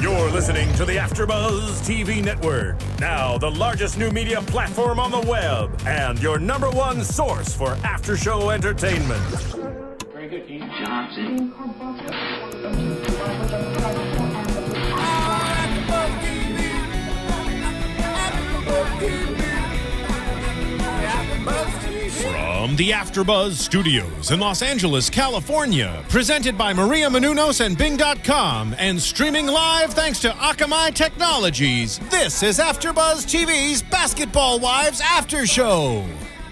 You're listening to the AFTERBUZZ TV network. Now, the largest new media platform on the web and your #1 source for after-show entertainment. Very good, Keith. Johnson. From the AFTERBUZZ Studios in Los Angeles, California, presented by Maria Menounos and Bing.com, and streaming live thanks to Akamai Technologies, this is AFTERBUZZ TV's Basketball Wives After Show.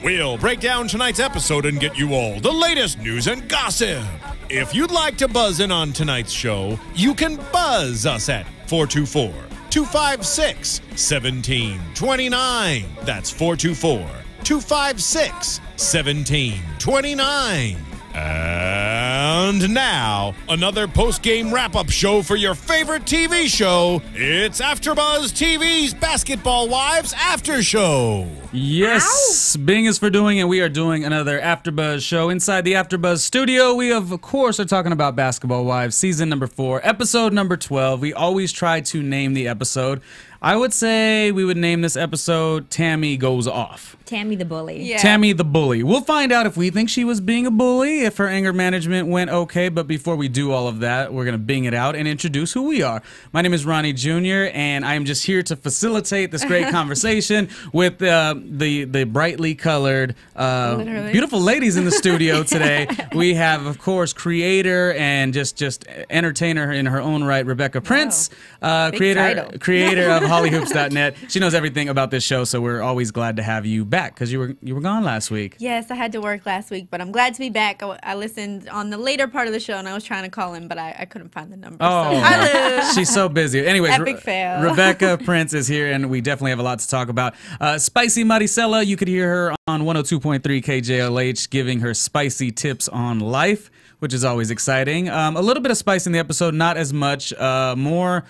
We'll break down tonight's episode and get you all the latest news and gossip. If you'd like to buzz in on tonight's show, you can buzz us at 424-256-1729. That's 424-256-1729. And now, another post-game wrap-up show for your favorite TV show. It's AFTERBUZZ TV's Basketball Wives After Show. Yes, Bing is for doing, and we are doing another AFTERBUZZ show inside the AFTERBUZZ studio. We, of course, are talking about Basketball Wives, season number 4, episode number 12. We always try to name the episode. I would say we would name this episode Tami Goes Off. Tami the Bully. Yeah. Tami the Bully. We'll find out if we think she was being a bully, if her anger management went okay. But before we do all of that, we're going to Bing it out and introduce who we are. My name is Ronnie Jr., and I am just here to facilitate this great conversation with the brightly colored, beautiful ladies in the studio today. We have, of course, creator and just entertainer in her own right, Rebecca Prince, creator of HollyHoops.net. She knows everything about this show, so we're always glad to have you back because you were gone last week. Yes, I had to work last week, but I'm glad to be back. I listened on the later part of the show, and I was trying to call him, but I couldn't find the number. Oh, so she's so busy. Anyways, epic fail. Rebecca Prince is here, and we definitely have a lot to talk about. Spicy Maricela, you could hear her on 102.3 KJLH giving her spicy tips on life, which is always exciting. A little bit of spice in the episode, not as much. More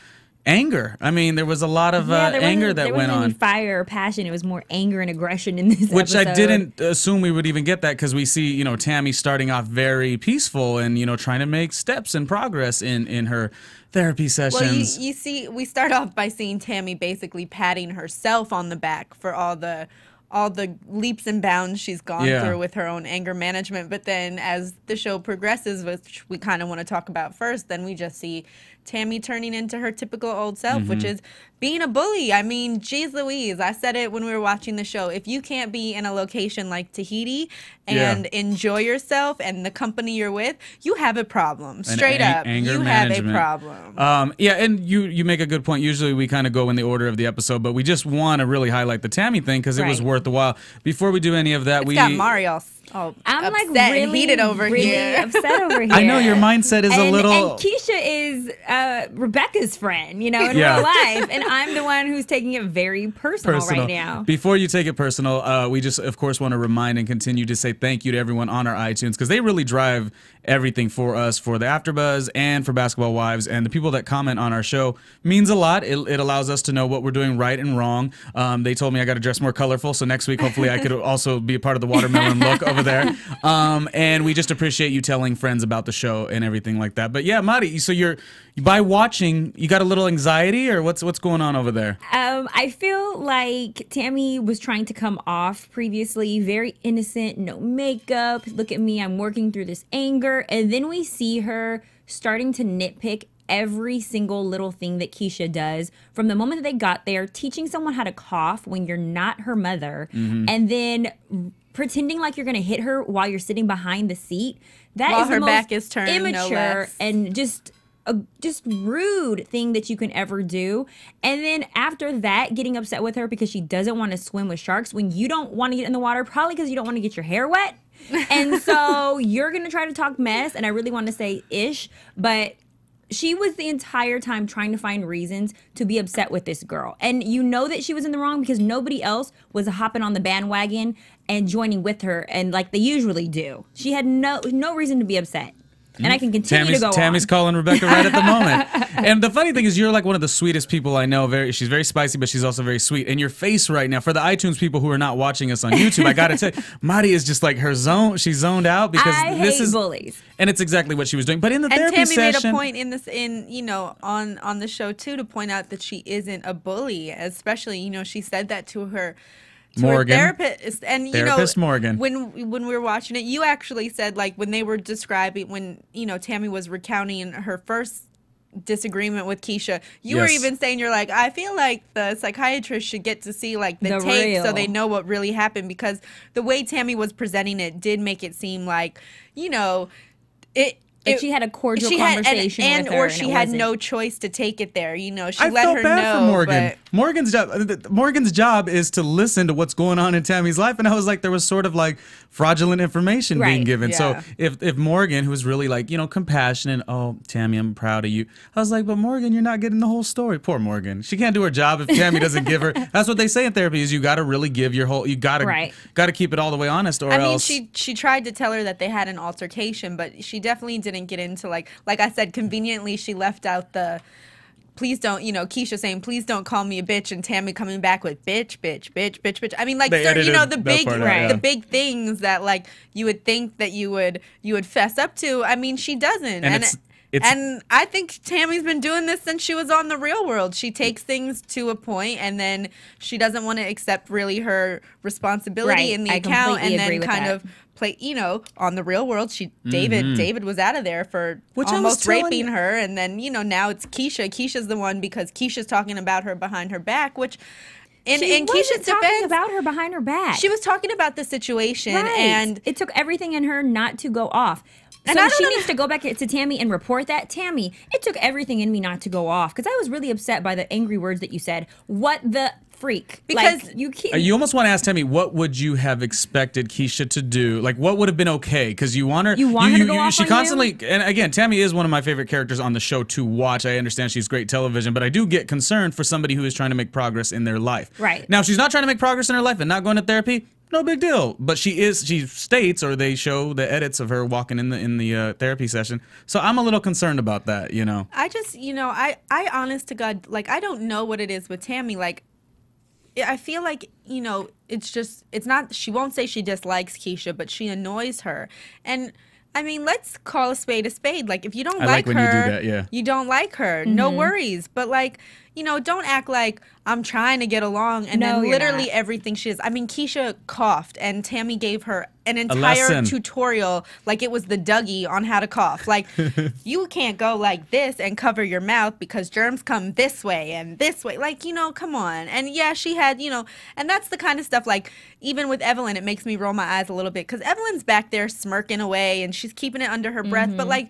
anger. I mean, there was a lot of anger that went on. There wasn't any fire or passion. It was more anger and aggression in this Which episode. I didn't assume we would even get that because we see, Tami starting off very peaceful and, trying to make steps and progress in her therapy sessions. Well, you see, we start off by seeing Tami basically patting herself on the back for all the leaps and bounds she's gone through with her own anger management. But then as the show progresses, which we kind of want to talk about first, then we just see Tami turning into her typical old self, which is being a bully. I mean, geez Louise, I said it when we were watching the show. If you can't be in a location like Tahiti and enjoy yourself and the company you're with, you have a problem. Straight up, you have a problem. And you make a good point. Usually we kind of go in the order of the episode, but we just want to really highlight the Tami thing because it was worth the while. Before we do any of that, we got Mario. Oh, I'm upset like really and heated over here. Upset over here. I know your mindset is a little. And Kesha is Rebecca's friend, in real life, and I'm the one who's taking it very personal right now. Before you take it personal, we just, of course, want to remind and continue to say thank you to everyone on our iTunes because they really drive everything for us, for the AFTERBUZZ and for Basketball Wives, and the people that comment on our show means a lot. It allows us to know what we're doing right and wrong. They told me I got to dress more colorful, so next week hopefully I could also be a part of the watermelon look over there. And we just appreciate you telling friends about the show and everything like that. But yeah, Mari, so by watching, you got a little anxiety, or what's going on over there? I feel like Tami was trying to come off previously very innocent, no makeup. Look at me, I'm working through this anger. And then we see her starting to nitpick every single little thing that Kesha does from the moment that they got there, teaching someone how to cough when you're not her mother, and then pretending like you're going to hit her while you're sitting behind the seat. That is the most back is turned, immature and just rude thing that you can ever do. And then after that, getting upset with her because she doesn't want to swim with sharks when you don't want to get in the water, probably because you don't want to get your hair wet. And so you're going to try to talk mess, and I really want to say ish, but she was the entire time trying to find reasons to be upset with this girl. And you know that she was in the wrong because nobody else was hopping on the bandwagon and joining with her and like they usually do. She had no reason to be upset. And I can continue to go Tammy's on. calling Rebecca right at the moment. And the funny thing is, you're like one of the sweetest people I know. She's very spicy, but she's also very sweet. And your face right now, for the iTunes people who are not watching us on YouTube, I gotta tell you, Madi is just like she's zoned out because I hate bullies. And it's exactly what she was doing. But in the therapy Tammy session, made a point on the show too to point out that she isn't a bully, especially she said that to her. Morgan, therapist, and therapist Morgan. When we were watching it, you actually said when they were describing when Tammy was recounting her first disagreement with Kesha, you were even saying you're like, I feel like the psychiatrist should get to see the tape so they know what really happened, because the way Tammy was presenting it did make it seem like she had a cordial conversation with her, or she had no choice to take it there. She I let felt her bad know. for Morgan. But Morgan's job is to listen to what's going on in Tammy's life, and I was like, there was sort of fraudulent information being given. Yeah. So if Morgan, who's really compassionate, oh Tammy, I'm proud of you. I was like, but Morgan, you're not getting the whole story. Poor Morgan. She can't do her job if Tammy doesn't give her. That's what they say in therapy: is you got to really give your whole. You got to keep it all the way honest, or else. I mean, she tried to tell her that they had an altercation, but she definitely didn't get into like I said, conveniently she left out the please don't, Kesha saying please don't call me a bitch, and Tammy coming back with bitch. I mean, the big things that you would think that you would fess up to. I mean, she doesn't. And I think Tammy's been doing this since she was on The Real World. She takes things to a point, and then she doesn't want to accept really her responsibility in the account, and then kind of play, on The Real World. David was out of there for almost raping her, and then now it's Kesha. Kesha's the one because Kesha's talking about her behind her back, which. In Kesha's defense, about her behind her back. She was talking about the situation, and it took everything in her not to go off. And so she needs to go back to Tammy and report that. Tammy, it took everything in me not to go off, because I was really upset by the angry words that you said. What the freak? Because you almost want to ask Tammy, what would you have expected Kesha to do? What would have been okay? Because you want her. You want her to go off She on constantly. you? And again, Tammy is one of my favorite characters on the show to watch. I understand she's great television, but I do get concerned for somebody who is trying to make progress in their life. Right. Now, if she's not trying to make progress in her life and not going to therapy, no big deal. But she states, or they show the edits of her walking in the therapy session. So I'm a little concerned about that, I just, I honest to God, I don't know what it is with Tammy. I feel like, it's not, she won't say she dislikes Kesha, but she annoys her. And I mean, let's call a spade a spade. If you don't like her, when you do that, yeah. You don't like her. No worries. But don't act like I'm trying to get along, and then literally everything she is. I mean, Kesha coughed, and Tammy gave her an entire tutorial like it was the Dougie on how to cough. You can't go like this and cover your mouth because germs come this way and this way. Come on. And yeah, she had, and that's the kind of stuff, even with Evelyn, it makes me roll my eyes a little bit, because Evelyn's back there smirking away, and she's keeping it under her breath. But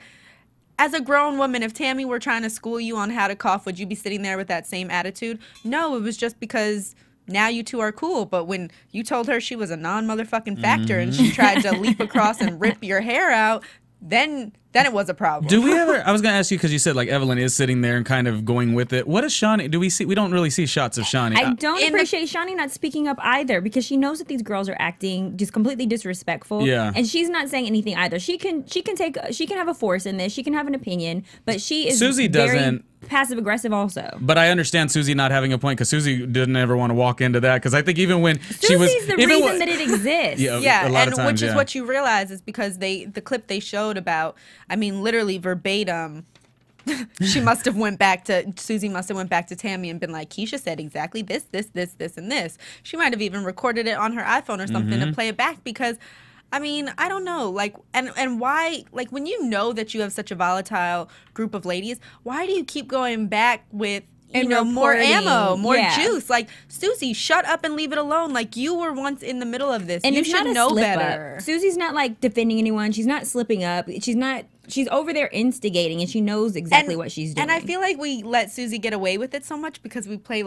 as a grown woman, if Tammy were trying to school you on how to cough, would you be sitting there with that same attitude? No, it was just because now you two are cool. But when you told her she was a non-motherfucking factor and she tried to leap across and rip your hair out, then it was a problem. Do we ever? I was going to ask you, because you said Evelyn is sitting there and kind of going with it. What is Shawnee? Do we see? We don't really see shots of Shawnee. I don't appreciate Shawnee not speaking up either, because she knows that these girls are acting just completely disrespectful. Yeah. And she's not saying anything either. She can have a force in this. She can have an opinion, but she is Susie doesn't. Passive aggressive also. But I understand Susie not having a point, because Susie didn't ever want to walk into that, because I think even when she was Susie's the reason that it exists. Yeah, a lot and of times, which is what you realize is because the clip they showed about, I mean, literally verbatim, Susie must have went back to Tammy and been like, Kesha said exactly this, and this. She might have even recorded it on her iPhone or something to play it back, because I mean, I don't know, and why, when you know that you have such a volatile group of ladies, why do you keep going back with, more ammo, more juice? Susie, shut up and leave it alone. You were once in the middle of this. And you it's should not a know slip better. Up. Susie's not defending anyone. She's not slipping up. She's over there instigating, and she knows exactly what she's doing. And I feel like we let Susie get away with it so much because we play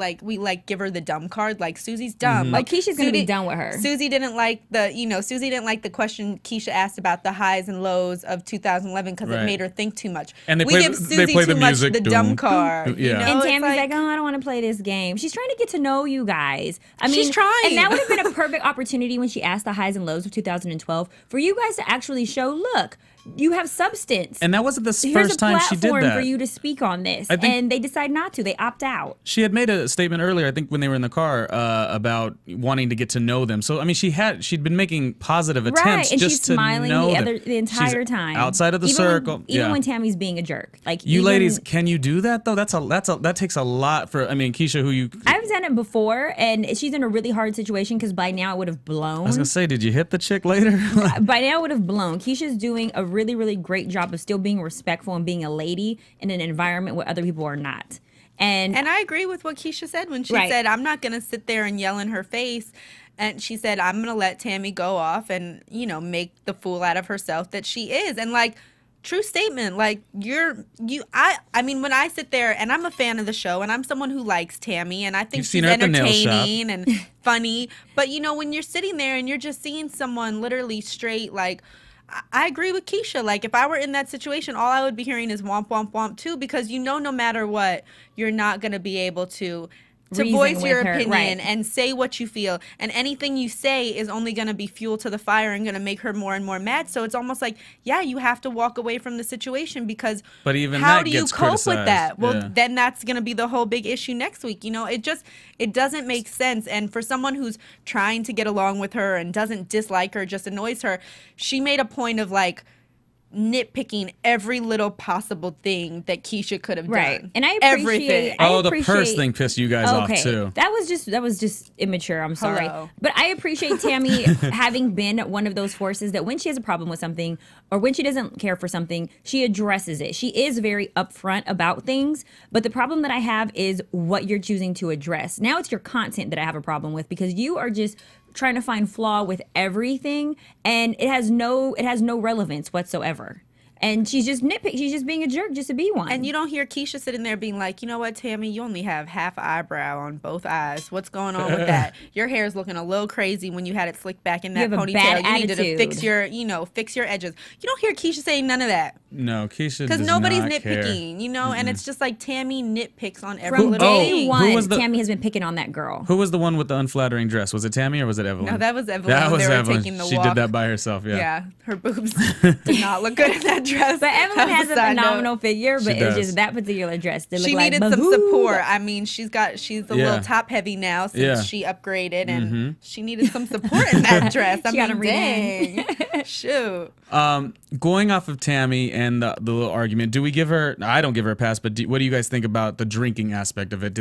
give her the dumb card. Susie's dumb. Kesha's gonna be done with her. Susie didn't like the question Kesha asked about the highs and lows of 2011 because it made her think too much. And we give Susie too much the dumb card. Yeah. And Tammy's like, oh, I don't want to play this game. She's trying to get to know you guys. I mean, she's trying. And that would have been a perfect opportunity when she asked the highs and lows of 2012 for you guys to actually show, look, you have substance. And that wasn't the Here's first time she did a platform that. for you to speak on this, I think- and they decide not to. They opt out. She had made a statement earlier, I think, when they were in the car, about wanting to get to know them. So I mean, she'd been making positive attempts Right, and just she's to smiling know the entire She's time, outside of the even circle. Even when Tammy's being a jerk, like you even, ladies, can you do that though? That takes a lot for. I mean, Kesha, who you? I've done it before, and she's in a really hard situation because by now it would have blown. I was gonna say, did you hit the chick later? By now it would have blown. Keisha's doing a really, really great job of still being respectful and being a lady in an environment where other people are not. And I agree with what Kesha said when she Right. said, I'm not going to sit there and yell in her face. And she said, I'm going to let Tami go off and, make the fool out of herself that she is. And like, true statement. Like I mean, when I sit there and I'm a fan of the show and I'm someone who likes Tami and I think You've seen she's her at the nail shop. entertaining and funny. But when you're sitting there and you're just seeing someone literally straight, like, I agree with Kesha. Like, if I were in that situation, all I would be hearing is womp, womp, womp, too, because no matter what, you're not going to be able to Reason voice your with her, opinion right. and say what you feel. And anything you say is only going to be fuel to the fire and going to make her more and more mad. So it's almost like, yeah, you have to walk away from the situation because But even how that do you gets cope with criticized. that? Well, Yeah. then that's going to be the whole big issue next week. It doesn't make sense. And for someone who's trying to get along with her and doesn't dislike her, just annoys her, she made a point of like, nitpicking every little possible thing that Kesha could have right. done. And I appreciate everything. Oh, the purse thing pissed you guys off Okay, too. that was just immature. I'm sorry, Hello. but I appreciate Tami having been one of those forces that when she has a problem with something or when she doesn't care for something, she addresses it. She is very upfront about things. But the problem that I have is what you're choosing to address. Now it's your content that I have a problem with because you are just trying to find flaw with everything, and it has no relevance whatsoever. And she's just nitpicking. She's just being a jerk just to be one. And you don't hear Kesha sitting there being like, you know what, Tami, you only have half an eyebrow on both eyes. What's going on with that? Your hair's looking a little crazy when you had it slicked back in that have a ponytail. bad You needed to attitude. fix your edges. You don't hear Kesha saying none of that. No, Kesha Because does nobody's not nitpicking, care. and it's just like Tami nitpicks on every from little day thing. one, was the- Tami has been picking on that girl. Who was the one with the unflattering dress? Was it Tami or was it Evelyn? No, that was Evelyn That when was they were Evelyn. taking the She walk. did that by herself. Yeah. Yeah, her boobs did not look good in that dress. But Evelyn has a Side note. phenomenal figure, but She it's does. just that particular dress. Did She look like needed some Bahoo. support. I mean, she's a Yeah. little top heavy now since Yeah. she upgraded, and she needed some support in that dress. I She got mean, a dang, shoot. Going off of Tami and the little argument, do we give her? I don't give her a pass, but what do you guys think about the drinking aspect of it?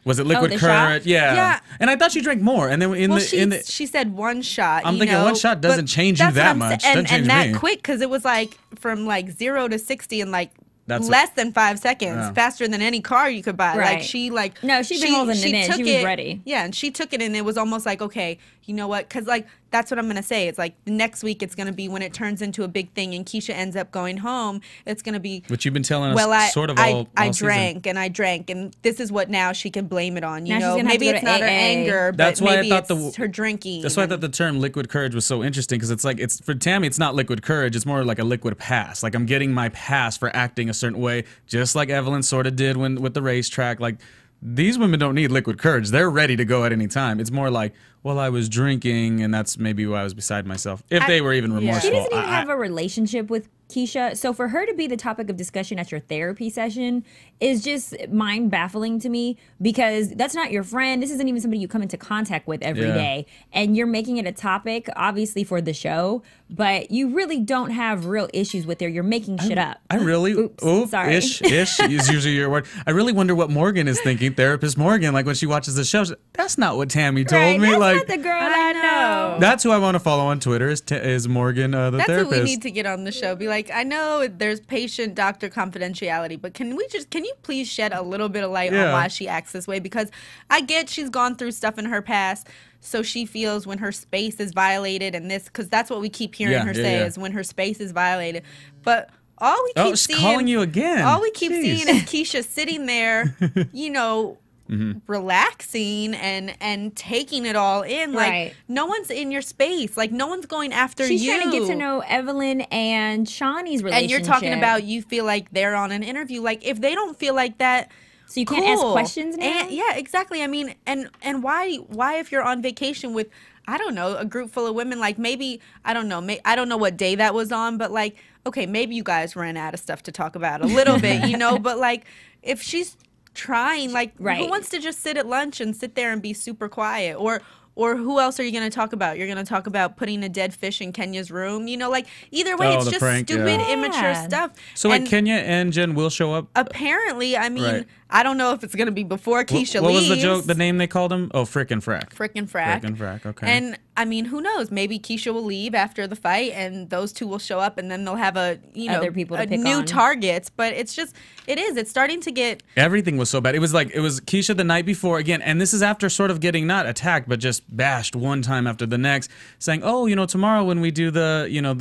Was it liquid the courage? shot? Yeah. And I thought she drank more. And then She said one shot. I'm thinking one shot doesn't but change you that's what that I'm much. sa- Doesn't change and that me. quick because it was like from like 0 to 60 in like That's less than 5 seconds, Yeah. faster than any car you could buy. Like Right. she like No, she'd been holding it in. took She was ready. Yeah, and she took it, and it was almost like, okay, you know what? Because like that's what I'm gonna say. It's like next week it's gonna be when it turns into a big thing, and Kesha ends up going home. It's gonna be. Which you've been telling us Well, I sort of all season. drank and I drank, and this is what now she can blame it on. You Now she's know, gonna have maybe to go it's to not her AA. anger, but That's why I maybe thought it's her drinking. That's why I thought the term liquid courage was so interesting because it's like it's for Tami, it's not liquid courage, it's more like a liquid pass. Like I'm getting my pass for acting a certain way, just like Evelyn sort of did with the racetrack. Like these women don't need liquid courage. They're ready to go at any time. It's more like, well, I was drinking and that's maybe why I was beside myself. If they were even remorseful. She doesn't even I- have a relationship with Kesha. So for her to be the topic of discussion at your therapy session is just mind baffling to me because that's not your friend. This isn't even somebody you come into contact with every day, and you're making it a topic, obviously for the show, but you really don't have real issues with her. You're making shit up. I really, Oops, sorry. ish is usually your word. I really wonder what Morgan is thinking. Therapist Morgan, like when she watches the show, she's like, that's not what Tami told Right, me. that's Like not the girl I know. that's who I want to follow on Twitter is Morgan, the That's therapist. what we need to get on the show. Be like, I know there's patient-doctor confidentiality, but can you please shed a little bit of light on why she acts this way? Because I get she's gone through stuff in her past, so she feels when her space is violated and this, because that's what we keep hearing her say is when her space is violated. But all we keep she's seeing, calling you again. All we keep Jeez. seeing is Kesha sitting there, relaxing and taking it all in. Like Right. no one's in your space. Like no one's going after She's you. trying to get to know Evelyn and Shawnee's relationship. And you're talking about you feel like they're on an interview. Like if they don't feel like that, so you can't ask cool. questions now. And, yeah, exactly. I mean, and why if you're on vacation with I don't know, a group full of women, like maybe, I don't know, I don't know what day that was on, but like, okay, maybe you guys ran out of stuff to talk about a little bit, you know, but like if she's trying, like who wants to just sit at lunch and sit there and be super quiet? Or who else are you going to talk about? You're going to talk about putting a dead fish in Kenya's room? You know, like, either way, it's just prank, stupid, immature stuff. So, like, Kenya and Jen will show up? Apparently, I mean, I don't know if it's going to be before Kesha leaves. What was the joke, the name they called him? Oh, Frickin' Frack. Frickin' Frack. Frickin' Frack, okay. And, I mean, who knows? Maybe Kesha will leave after the fight, and those two will show up, and then they'll have other people to pick new on. targets. But it's just, it's starting to get... Everything was so bad. It was Kesha the night before, again, and this is after sort of getting not attacked, but just bashed one time after the next, saying, oh, you know, tomorrow when we do the, you know, in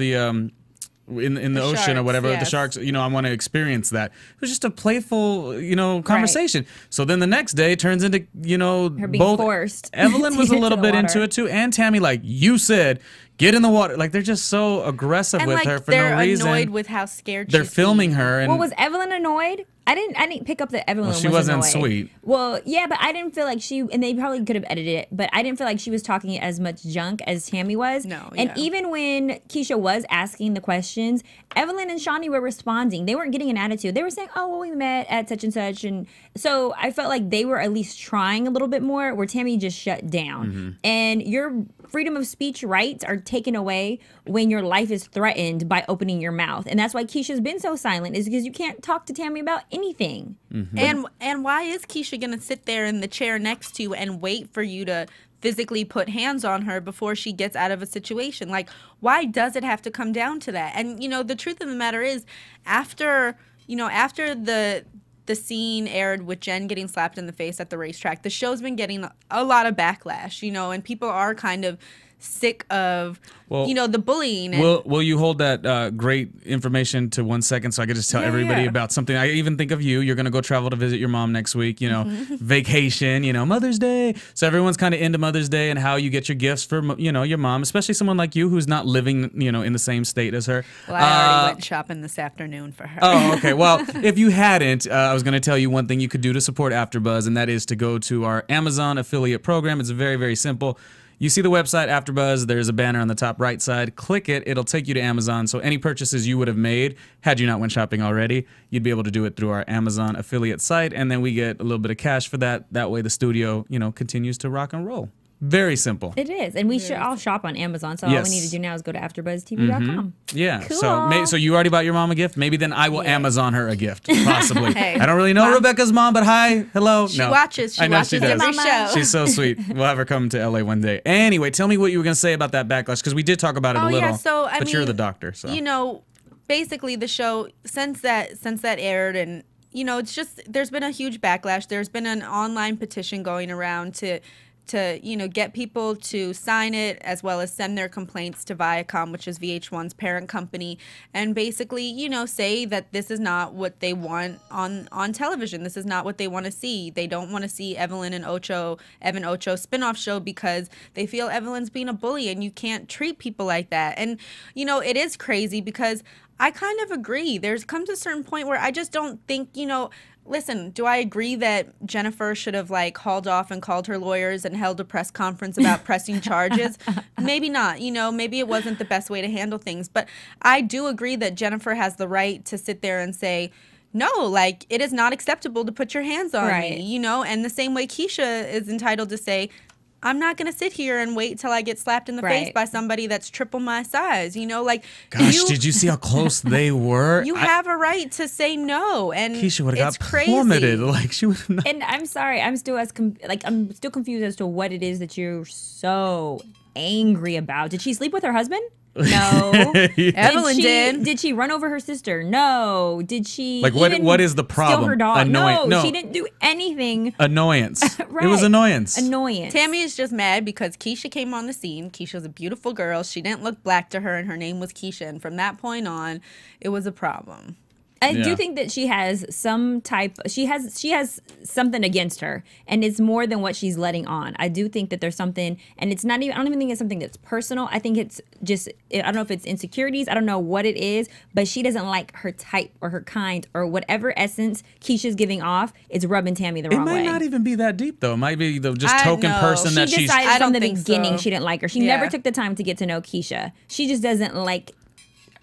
the ocean sharks, or whatever, yes. the sharks, you know, I want to experience that. It was just a playful, you know, conversation. So then the next day it turns into, you know, her being forced. Evelyn was a little bit water. into it too, and Tami, like you said, get in the water. Like they're just so aggressive and with like, her for no reason. They're annoyed with how scared they're she's filming being. her. And Well, was Evelyn annoyed? I didn't pick up that Evelyn she was wasn't annoyed. sweet. Well, yeah, but I didn't feel like and they probably could have edited it, but I didn't feel like she was talking as much junk as Tami was. No, And yeah. even when Kesha was asking the questions, Evelyn and Shawnee were responding. They weren't getting an attitude. They were saying, oh, well, we met at such and such. And so I felt like they were at least trying a little bit more, where Tami just shut down. Mm-hmm. And your freedom of speech rights are taken away when your life is threatened by opening your mouth. And that's why Kesha's been so silent, is because you can't talk to Tami about anything. Mm-hmm. And why is Kesha gonna sit there in the chair next to you and wait for you to physically put hands on her before she gets out of a situation? Like, why does it have to come down to that? And you know, the truth of the matter is, after the scene aired with Jen getting slapped in the face at the racetrack, the show's been getting a lot of backlash, you know, and people are kind of sick of, you know, the bullying. And will you hold that great information to 1 second so I could just tell everybody about something? I even think of you. You're going to go travel to visit your mom next week, you know, vacation, you know, Mother's Day. So everyone's kind of into Mother's Day and how you get your gifts for, you know, your mom, especially someone like you who's not living, you know, in the same state as her. Well, I already went shopping this afternoon for her. Oh, okay. Well, if you hadn't, I was going to tell you one thing you could do to support AfterBuzz, and that is to go to our Amazon affiliate program. It's very, very simple. You see the website AfterBuzz, there's a banner on the top right side. Click it, it'll take you to Amazon. So any purchases you would have made, had you not went shopping already, you'd be able to do it through our Amazon affiliate site, and then we get a little bit of cash for that. That way the studio, you know, continues to rock and roll. Very simple. It is. And we should all shop on Amazon. So all we need to do now is go to AfterBuzzTV.com. Yeah. Cool. So you already bought your mom a gift? Maybe then I will Amazon her a gift, possibly. Hey. I don't really know Rebecca's mom, but hi, hello. She watches. I know she does. every show. She's so sweet. We'll have her come to LA one day. Anyway, tell me what you were going to say about that backlash, because we did talk about it a little. Yeah, so I but mean, you're the doctor, so you know, basically the show since that aired, and you know, it's just there's been a huge backlash. There's been an online petition going around to you know, get people to sign it, as well as send their complaints to Viacom, which is VH1's parent company, and basically, you know, say that this is not what they want on television. This is not what they want to see. They don't want to see Evan Ocho spinoff show because they feel Evelyn's being a bully, and you can't treat people like that. And you know, it is crazy because I kind of agree. There's comes a certain point where I just don't think, you know, listen, do I agree that Jennifer should have like hauled off and called her lawyers and held a press conference about pressing charges? Maybe not. You know, maybe it wasn't the best way to handle things. But I do agree that Jennifer has the right to sit there and say, no, like, it is not acceptable to put your hands on me, you know? And the same way Kesha is entitled to say, I'm not going to sit here and wait till I get slapped in the face by somebody that's triple my size, you know? Like, gosh, did you see how close they were? You have a right to say no, and Kesha would have got crazy. plummeted. Like, she would not. And I'm sorry, I'm still I'm still confused as to what it is that you're so angry about. Did she sleep with her husband? No. Evelyn did. Did she run over her sister? No. Did she Like, what is the problem? steal her dog? No, she didn't do anything. Annoyance. Right. It was annoyance. Tami is just mad because Kesha came on the scene. Kesha's a beautiful girl. She didn't look black to her, and her name was Kesha. And from that point on, it was a problem. I do think that she has some type. She has something against her, and it's more than what she's letting on. I do think that there's something, and it's not even. I don't even think it's something that's personal. I think it's just. I don't know if it's insecurities. I don't know what it is, but she doesn't like her type or her kind or whatever essence Kesha's giving off. It's rubbing Tami the wrong way. It might not even be that deep though. It might be the just token person that she she's. decided from the beginning so. she didn't like her. She never took the time to get to know Kesha. She just doesn't like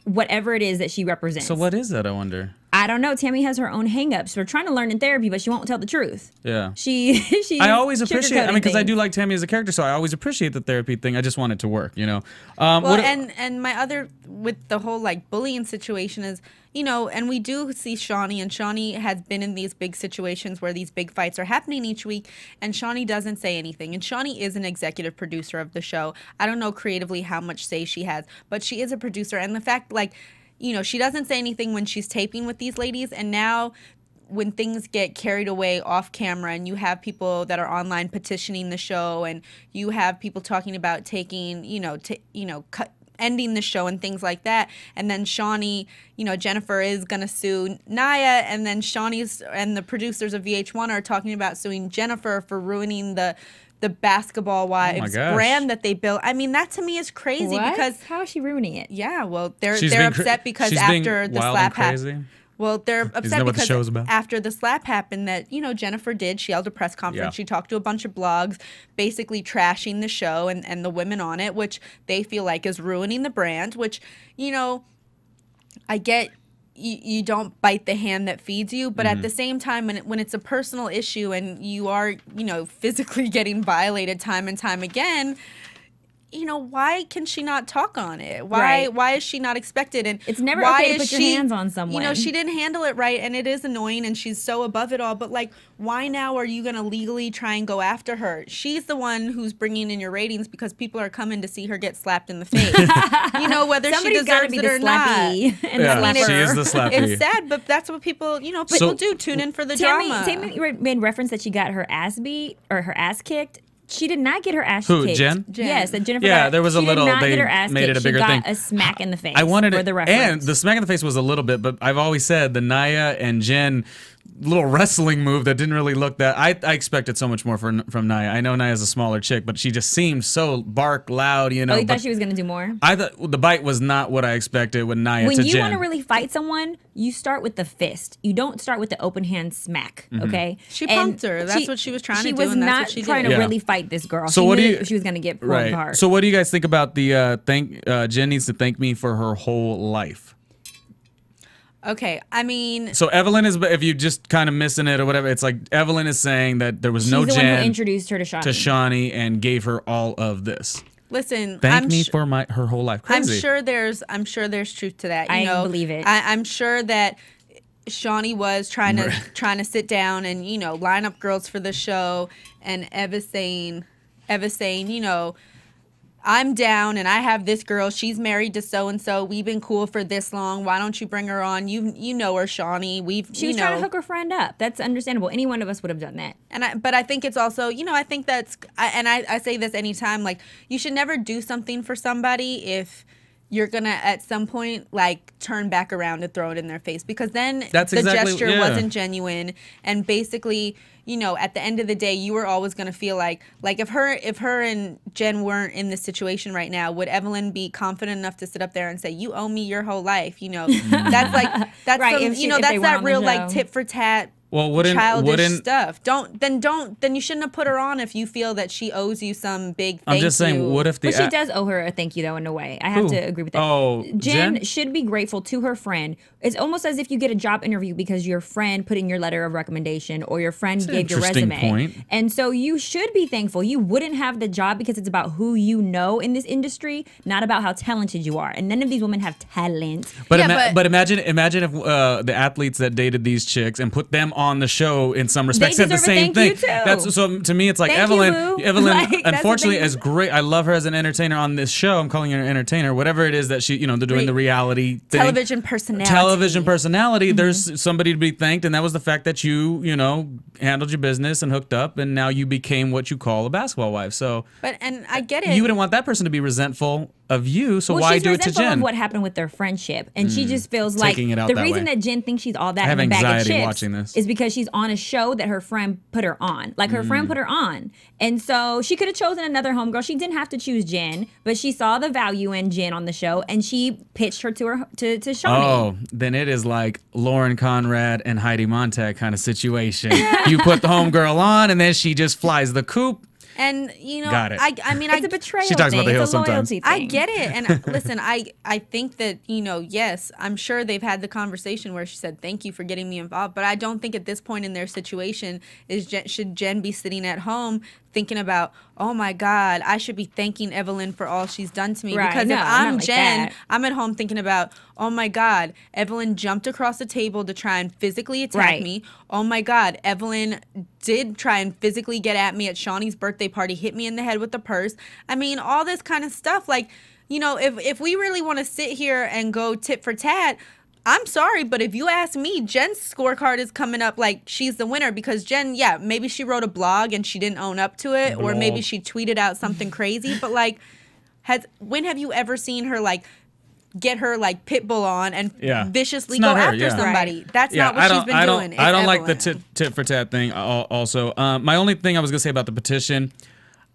whatever it is that she represents. So what is that, I wonder? I don't know. Tami has her own hangups. We're trying to learn in therapy, but she won't tell the truth. Yeah. She I always appreciate. I mean, because I things. do like Tami as a character, so I always appreciate the therapy thing. I just want it to work, you know. Well, and my other with the whole like bullying situation is, you know, and we do see Shawnee, and Shawnee has been in these big situations where these big fights are happening each week, and Shawnee doesn't say anything. And Shawnee is an executive producer of the show. I don't know creatively how much say she has, but she is a producer, and the fact like. You know, she doesn't say anything when she's taping with these ladies, and now when things get carried away off camera and you have people that are online petitioning the show and you have people talking about taking, ending the show and things like that, and then Shawnee, you know, Jennifer is going to sue Naya, and then Shawnee's and the producers of VH1 are talking about suing Jennifer for ruining the Basketball Wives brand that they built. I mean, that to me is crazy because how is she ruining it? Yeah, well, they're upset because after the slap happened. Well, they're upset because after the slap happened that, you know, Jennifer did. She held a press conference. Yeah. She talked to a bunch of blogs basically trashing the show and the women on it, which they feel like is ruining the brand, which, you know, I get you don't bite the hand that feeds you, but at the same time, when it's a personal issue and you are, you know, physically getting violated time and time again, you know, why can she not talk on it? Why is she not expected? And it's never why okay to put your hands on someone. You know, she didn't handle it right, and it is annoying, and she's so above it all. But like, why now are you gonna legally try and go after her? She's the one who's bringing in your ratings because people are coming to see her get slapped in the face. You know, whether she deserves it or not. She is the slappy. It's sad, but that's what people, you know, people do tune in for the drama. Tami made reference that she got her ass beat or her ass kicked. She did not get her ass kicked. Who, Jen? Yes, that Jennifer. Yeah, there was a little. They made it a bigger thing. She got a smack in the face. I wanted it, the reference. and the smack in the face was a little bit, but I've always said the Naya and Jen little wrestling move that didn't really look that. I expected so much more from Naya. I know Naya's a smaller chick, but she just seemed so bark loud, you know. Oh, you thought she was gonna do more? I thought the bite was not what I expected with Naya to Jen. When you want to really fight someone, you start with the fist. You don't start with the open hand smack. Okay. She punked her. That's what she was trying to do. She was not trying to really fight this girl. So she what knew do you? that she was gonna get pulled apart. So what do you guys think about the Jen needs to thank me for her whole life? Okay, I mean... So Evelyn is, if you just kind of missing it or whatever, it's like Evelyn is saying that there was no Jen. She's the one who introduced her to Shawnee. And gave her all of this. Listen, thank me for her whole life. Crazy. I'm sure there's truth to that. I believe it. I'm sure that Shawnee was trying to sit down and, you know, line up girls for the show, and Eva saying, you know, I'm down and I have this girl. She's married to so and so. We've been cool for this long. Why don't you bring her on? You know her, Shawnee. She was trying to hook her friend up. That's understandable. Any one of us would have done that. But I think it's also, you know, I think that's, and I say this anytime, like, you should never do something for somebody if you're gonna at some point like turn back around and throw it in their face, because then the gesture wasn't genuine, and basically, you know, at the end of the day, you were always gonna feel like if her and Jen weren't in this situation right now, would Evelyn be confident enough to sit up there and say, "You owe me your whole life"? You know, that's right. That's that real like tit for tat. Well, childish stuff. Then you shouldn't have put her on if you feel that she owes you some big thank you. I'm just saying, what if she does owe her a thank you though, in a way. I have to agree with that. Oh, Jen should be grateful to her friend. It's almost as if you get a job interview because your friend put in your letter of recommendation or your friend gave your resume. Point. And so you should be thankful. You wouldn't have the job because it's about who you know in this industry, not about how talented you are. And none of these women have talent. But imagine if the athletes that dated these chicks and put them on the show in some respects said the same thing. That's so to me. It's like Evelyn. Like, unfortunately, as great, I love her as an entertainer on this show. I'm calling her an entertainer. Whatever it is that she, you know, they're doing the reality thing. Television personality. There's somebody to be thanked, and that was the fact that you know, handled your business and hooked up, and now you became what you call a basketball wife. So, and I get it. You wouldn't want that person to be resentful of you, so well, why she's do it to resentful Jen? of what happened with their friendship, and she just feels like Taking it out the that reason way. that Jen thinks she's all that I have in a bag of anxiety chips watching this. is because she's on a show that her friend put her on. Like her friend put her on, and so she could have chosen another homegirl. She didn't have to choose Jen, but she saw the value in Jen on the show, and she pitched her to Shawnee. Oh, then it is like Lauren Conrad and Heidi Montag kind of situation. You put the homegirl on, and then she just flies the coop. And you know, Got it. I mean, It's a betrayal. She talks about the thing. hill It's a loyalty sometimes. thing. I get it. And listen, I think that, you know, yes, I'm sure they've had the conversation where she said, thank you for getting me involved. But I don't think at this point in their situation should Jen be sitting at home thinking about, oh my God, I should be thanking Evelyn for all she's done to me. Right. Because No, if not I'm like Jen, that. I'm at home thinking about, oh my God, Evelyn jumped across the table to try and physically attack Right. me. Oh my God, Evelyn did try and physically get at me at Shawnee's birthday party, hit me in the head with the purse. I mean, all this kind of stuff. Like, you know, if we really want to sit here and go tit for tat, I'm sorry, but if you ask me, Jen's scorecard is coming up like she's the winner because Jen, yeah, maybe she wrote a blog and she didn't own up to it, or maybe she tweeted out something crazy, but like, when have you ever seen her like get her like pit bull on and viciously It's go not her, after yeah. somebody? Right. That's not what she's been doing. I don't It's like the Evelyn. tit for tat thing. Also, my only thing I was gonna say about the petition,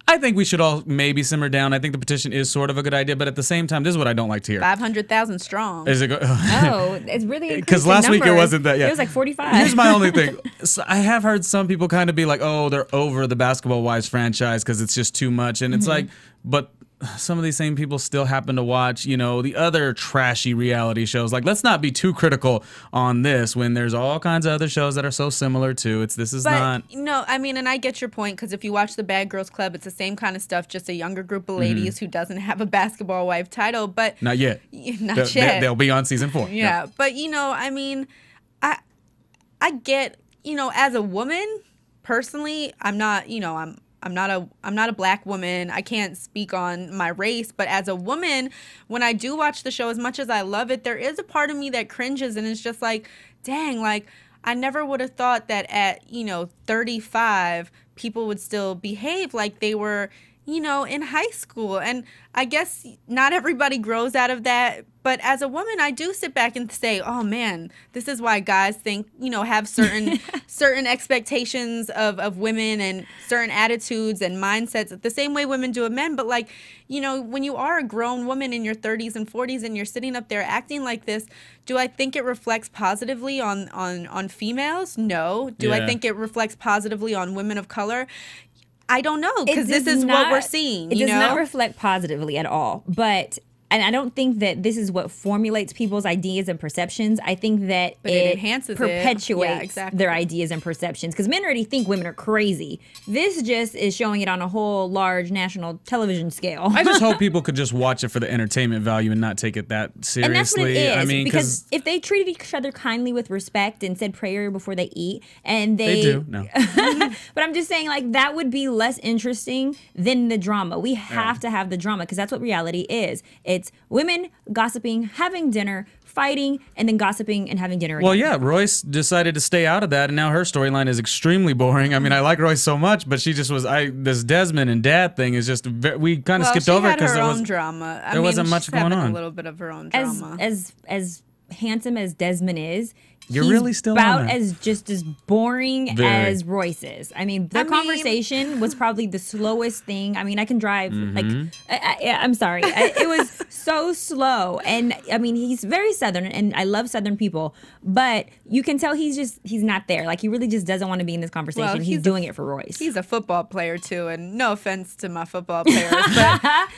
I think we should all maybe simmer down. I think the petition is sort of a good idea, but at the same time, this is what I don't like to hear. 500,000 strong. Is it? Oh, it's really increased 'Cause in last week it numbers. wasn't that, yeah. It was like 45. Here's my only thing. So I have heard some people kind of be like, oh, they're over the Basketball Wives franchise because it's just too much. And it's like, but some of these same people still happen to watch, you know, the other trashy reality shows. Like, let's not be too critical on this when there's all kinds of other shows that are so similar to it. This is not. No, I mean, and I get your point because if you watch the Bad Girls Club, it's the same kind of stuff, just a younger group of ladies who doesn't have a basketball wife title. But Not yet. not yet. They'll be on season 4. Yeah, but you know, I mean, I get, you know, as a woman, personally, I'm not, you know, I'm not a black woman. I can't speak on my race, but as a woman, when I do watch the show, as much as I love it, there is a part of me that cringes, and it's just like, dang, like I never would have thought that at, you know, 35, people would still behave like they were, you know, in high school. And I guess not everybody grows out of that. But as a woman, I do sit back and say, oh man, this is why guys think, you know, have certain expectations of women and certain attitudes and mindsets the same way women do of men. But like, you know, when you are a grown woman in your 30s and 40s and you're sitting up there acting like this, do I think it reflects positively on females? No. Do I think it reflects positively on women of color? I don't know, because this is what we're seeing. It you does know? not reflect positively at all. But and I don't think that this is what formulates people's ideas and perceptions. I think that it enhances it. perpetuates Yeah, exactly. their ideas and perceptions. Because men already think women are crazy. This just is showing it on a whole large national television scale. I just hope people could just watch it for the entertainment value and not take it that seriously. And that's what it is. I mean, because if they treated each other kindly with respect and said prayer before they eat, and they do. No. But I'm just saying, like, that would be less interesting than the drama. We have to have the drama because that's what reality is. It's women gossiping, having dinner, fighting, and then gossiping and having dinner again. Well, yeah, Royce decided to stay out of that, and now her storyline is extremely boring. I mean, I like Royce so much, but she just was. This Desmond and Dad thing is just. We kind of skipped over it because there there was was drama. there wasn't much going on. A little bit of her own drama. As handsome as Desmond is, You're he's really still on about that. as just as boring Very. as Royce is. I mean, their conversation was probably the slowest thing. I mean, I can drive like I'm sorry, it was so slow. And I mean, he's very Southern, and I love Southern people, but you can tell he's not there. Like he really just doesn't want to be in this conversation. Well, he's doing it for Royce. He's a football player too, and no offense to my football players,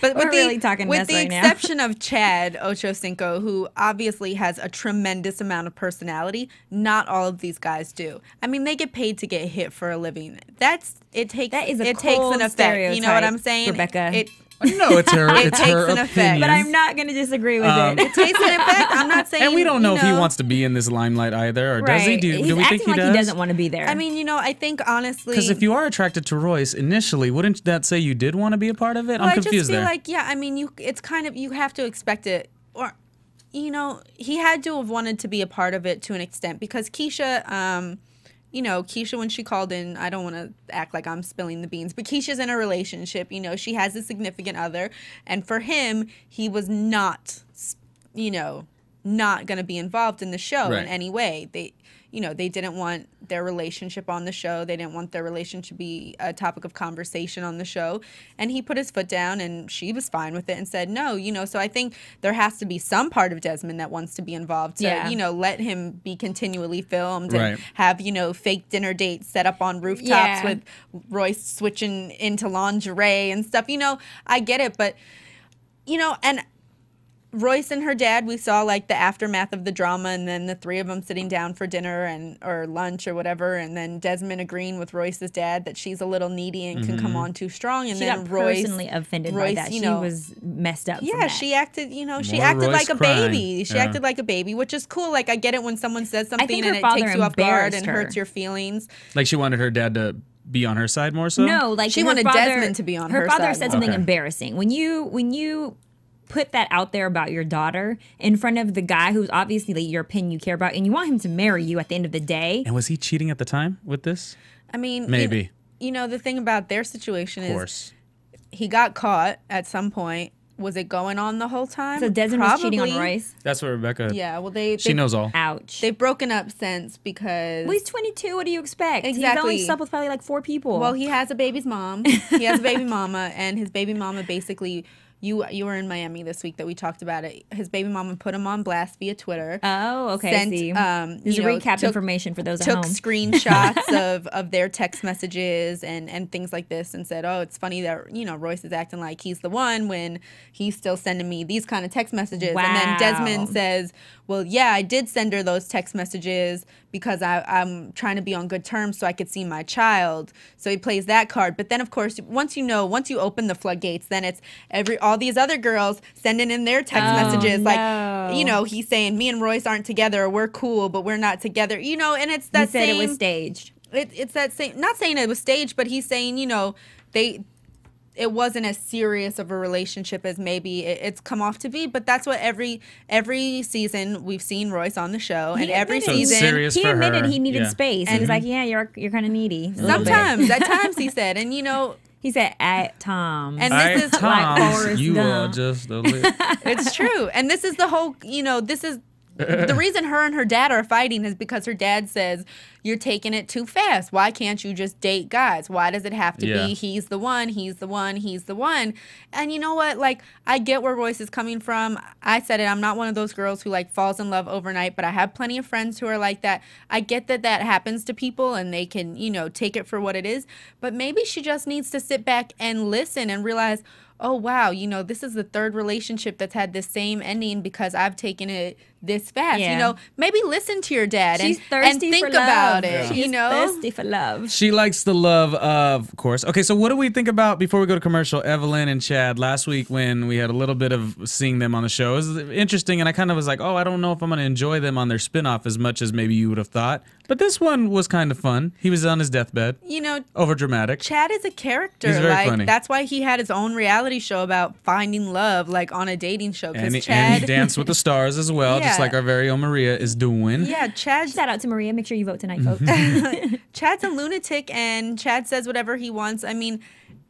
but We're really talking with mess the right now. exception of Chad Ochocinco, who obviously has a tremendous amount of personality, not all of these guys do. I mean, they get paid to get hit for a living. That is an cold effect. You know what I'm saying, Rebecca? No, it's her. It It's takes her an effect. opinion. But I'm not going to disagree with it. It takes an effect. I'm not saying. And we don't know if he know, wants to be in this limelight either, or does he? Right. Do He's we think acting he like does? he doesn't want to be there. I mean, you know, I think honestly, Because if you are attracted to Royce initially, wouldn't that say you did want to be a part of it? well, I'm I confused just feel there. like, yeah, I mean, it's kind of, you have to expect it, or, you know, he had to have wanted to be a part of it to an extent because Kesha, you know, Kesha, when she called in, I don't want to act like I'm spilling the beans, but Keisha's in a relationship. You know, she has a significant other. And for him, he was not, you know, not going to be involved in the show in any way. They didn't want their relationship on the show. They didn't want their relationship to be a topic of conversation on the show. And he put his foot down, and she was fine with it and said no, you know. So I think there has to be some part of Desmond that wants to be involved to, you know, let him be continually filmed and have, you know, fake dinner dates set up on rooftops with Royce switching into lingerie and stuff. You know, I get it, but, you know, and Royce and her dad, we saw like the aftermath of the drama, and then the three of them sitting down for dinner or lunch or whatever, and then Desmond agreeing with Royce's dad that she's a little needy and can come on too strong, and she then got Royce personally offended by that. She was messed up. Yeah, she acted, you know, she acted like a baby. She acted like a baby, which is cool. Like I get it when someone says something and it takes you off guard and hurts your feelings. Like she wanted her dad to be on her side more so. No, like she wanted Desmond to be on her side. Her father said something embarrassing when you put that out there about your daughter in front of the guy who's obviously like your opinion you care about, and you want him to marry you at the end of the day. And was he cheating at the time with this? I mean, maybe. You know, the thing about their situation is he got caught at some point. Was it going on the whole time? So Desmond was cheating on Royce? That's what Rebecca... Yeah, well, she knows all. Ouch. They've broken up since because... Well, he's 22. What do you expect? Exactly. He's only slept with probably like 4 people. Well, he has a baby's mom. He has a baby mama, and his baby mama basically... You were in Miami this week that we talked about it. His baby mama put him on blast via Twitter. Oh, okay. Sent, see. This is recap information for those at home. Took screenshots of their text messages and things like this and said, oh, it's funny that, you know, Royce is acting like he's the one when he's still sending me these kind of text messages. Wow. And then Desmond says, well, yeah, I did send her those text messages because I'm trying to be on good terms so I could see my child. So he plays that card. But then, of course, once you open the floodgates, then it's all these other girls sending in their text messages. No. Like, you know, he's saying, me and Royce aren't together, or we're cool, but we're not together. You know, and it's that same... He said it was staged. It's that same... Not saying it was staged, but he's saying, you know, it wasn't as serious of a relationship as maybe it's come off to be, but that's what every season we've seen Royce on the show, and every season he admitted he needed space, and he's like, "Yeah, you're kind of needy." Sometimes, at times, he said, and you know, he said, "At times," and this is like Forrest you Gump. Are just a little. It's true, and this is the whole. You know, this is. The reason her and her dad are fighting is because her dad says, you're taking it too fast. Why can't you just date guys? Why does it have to be he's the one, he's the one, he's the one? And you know what? Like, I get where Royce is coming from. I said it. I'm not one of those girls who, like, falls in love overnight, but I have plenty of friends who are like that. I get that happens to people and they can, you know, take it for what it is. But maybe she just needs to sit back and listen and realize, oh, wow, you know, this is the third relationship that's had the same ending because I've taken it this fast. You know, maybe listen to your dad and think about it. She's you know, thirsty for love. She likes the love, of course. Okay, so what do we think about, before we go to commercial, Evelyn and Chad last week when we had a little bit of seeing them on the show? It was interesting, and I kind of was like, oh, I don't know if I'm going to enjoy them on their spinoff as much as maybe you would have thought. But this one was kind of fun. He was on his deathbed. You know, over dramatic. Chad is a character. He's very funny. That's why he had his own reality show about finding love, like on a dating show. And he danced with the stars as well, just like our very own Maria is doing. Yeah, Chad. Shout out to Maria. Make sure you vote tonight, folks. Chad's a lunatic, and Chad says whatever he wants. I mean,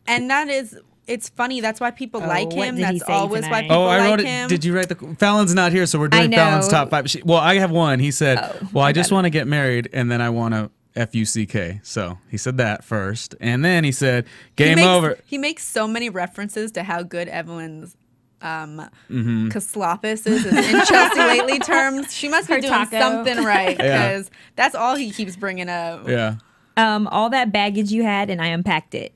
and that is. It's funny. That's why people like him. That's always why people like him. Did you write the... Fallon's not here, so we're doing Fallon's top 5. Well, I have one. He said, I just want to get married, and then I want to F-U-C-K. So he said that first. And then he said, game over. He makes so many references to how good Evelyn's Kaslopis is in Chelsea Lately terms. She must be doing something right, because that's all he keeps bringing up. Yeah. All that baggage you had, and I unpacked it.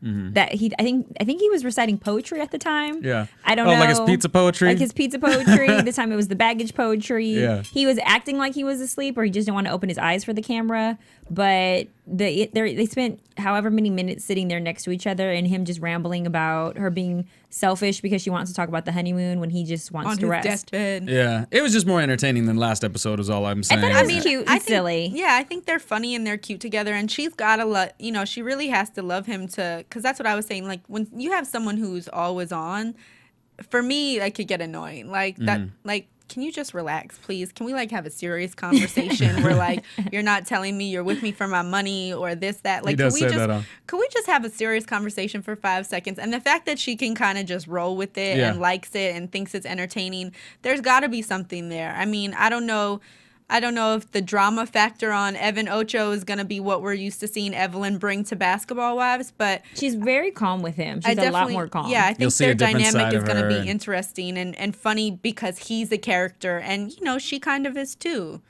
That I think he was reciting poetry at the time. Yeah. I don't know. Like his pizza poetry? Like his pizza poetry. This time it was the baggage poetry. Yeah. He was acting like he was asleep, or he just didn't want to open his eyes for the camera. But they spent however many minutes sitting there next to each other, and him just rambling about her being selfish because she wants to talk about the honeymoon when he just wants to rest. On his deathbed. Yeah. It was just more entertaining than last episode is all I'm saying. I thought it was cute and silly. Yeah, I think they're funny and they're cute together, and she's got to she really has to love him because that's what I was saying. Like, when you have someone who's always on, for me, that could get annoying. Like, that, like, can you just relax, please? Can we like have a serious conversation where like you're not telling me you're with me for my money or this, that? Like, can we just have a serious conversation for 5 seconds? And the fact that she can kind of just roll with it and likes it and thinks it's entertaining, there's got to be something there. I mean, I don't know if the drama factor on Evan Ocho is going to be what we're used to seeing Evelyn bring to Basketball Wives, but she's very calm with him. She's a lot more calm. Yeah, I think their dynamic is going to be interesting and funny because he's a character, and you know she kind of is too.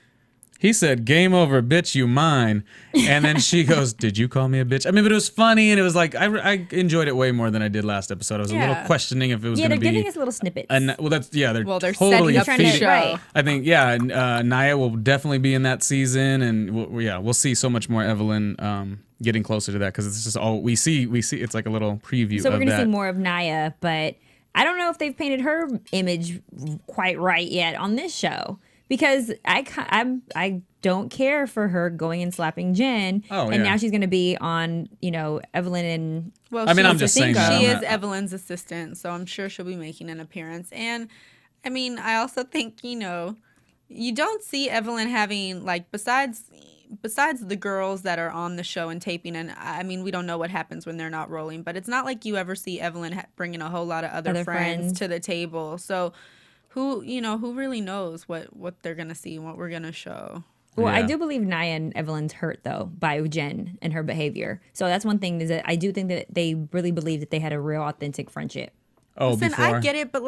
He said, "Game over, bitch, you mine." And then she goes, "Did you call me a bitch?" I mean, but it was funny, and it was like, I enjoyed it way more than I did last episode. I was a little questioning if it was going to be... they're giving us little snippets. They're totally setting up feeding. The show. I think, Naya will definitely be in that season, and we'll see so much more Evelyn getting closer to that, because it's just all we see. It's like a little preview of that. So we're going to see more of Naya, but I don't know if they've painted her image quite right yet on this show. Because I don't care for her going and slapping Jen, and now she's going to be on, Evelyn and... Well, I mean, I'm just saying she is Evelyn's assistant, so I'm sure she'll be making an appearance. And, I mean, I also think, you don't see Evelyn having, like, besides the girls that are on the show and taping, and, I mean, we don't know what happens when they're not rolling, but it's not like you ever see Evelyn bringing a whole lot of other friends to the table, so... Who really knows what they're going to see and what we're going to show. Well, I do believe Naya and Evelyn's hurt, though, by Jen and her behavior. So that's one thing, is that I do think that they really believe that they had a real authentic friendship. Oh, listen, before. I get it, but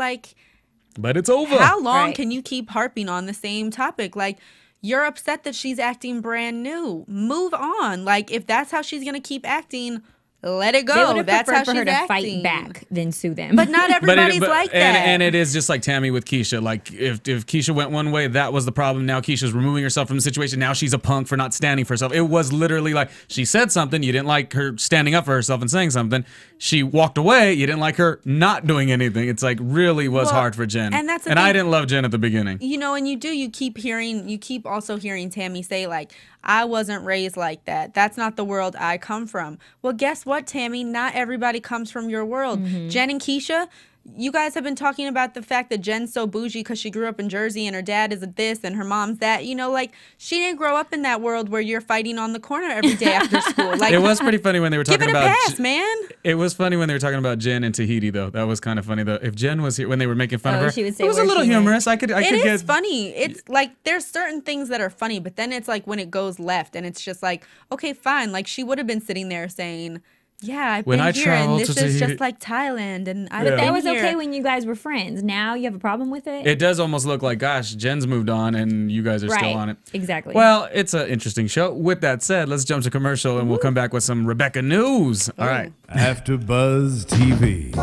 But it's over. How long can you keep harping on the same topic? Like, you're upset that she's acting brand new. Move on. Like, if that's how she's going to keep acting... Let it go. They would have That's how preferred for her she's to fight acting. back than sue them. But not everybody's like that. And it is just like Tami with Kesha. Like, if Kesha went one way, that was the problem. Now Kesha's removing herself from the situation. Now she's a punk for not standing for herself. It was literally like, she said something. You didn't like her standing up for herself and saying something. She walked away. You didn't like her not doing anything. It's like, really was hard for Jen. And that's the and thing. I didn't love Jen at the beginning. And you keep also hearing Tami say, like, I wasn't raised like that. That's not the world I come from. Well, guess what, Tami? Not everybody comes from your world. Jen and Kesha, you guys have been talking about the fact that Jen's so bougie because she grew up in Jersey and her dad is this and her mom's that. Like, she didn't grow up in that world where you're fighting on the corner every day after school. Like, it was pretty funny when they were talking about... Give it a pass, man. It was funny when they were talking about Jen and Tahiti, though. That was kind of funny, though. If Jen was here, when they were making fun of her, she would say it was a little humorous. It is funny. It's like, there's certain things that are funny, but then it's like when it goes left and it's just like, okay, fine. Like, she would have been sitting there saying... Yeah, I've been here, and this is just like Thailand, and I've been That was here. okay when you guys were friends. Now you have a problem with it? It does almost look like, gosh, Jen's moved on, and you guys are still on it. Exactly. Well, it's an interesting show. With that said, let's jump to commercial, and we'll come back with some Rebecca news. All right. AfterBuzz TV.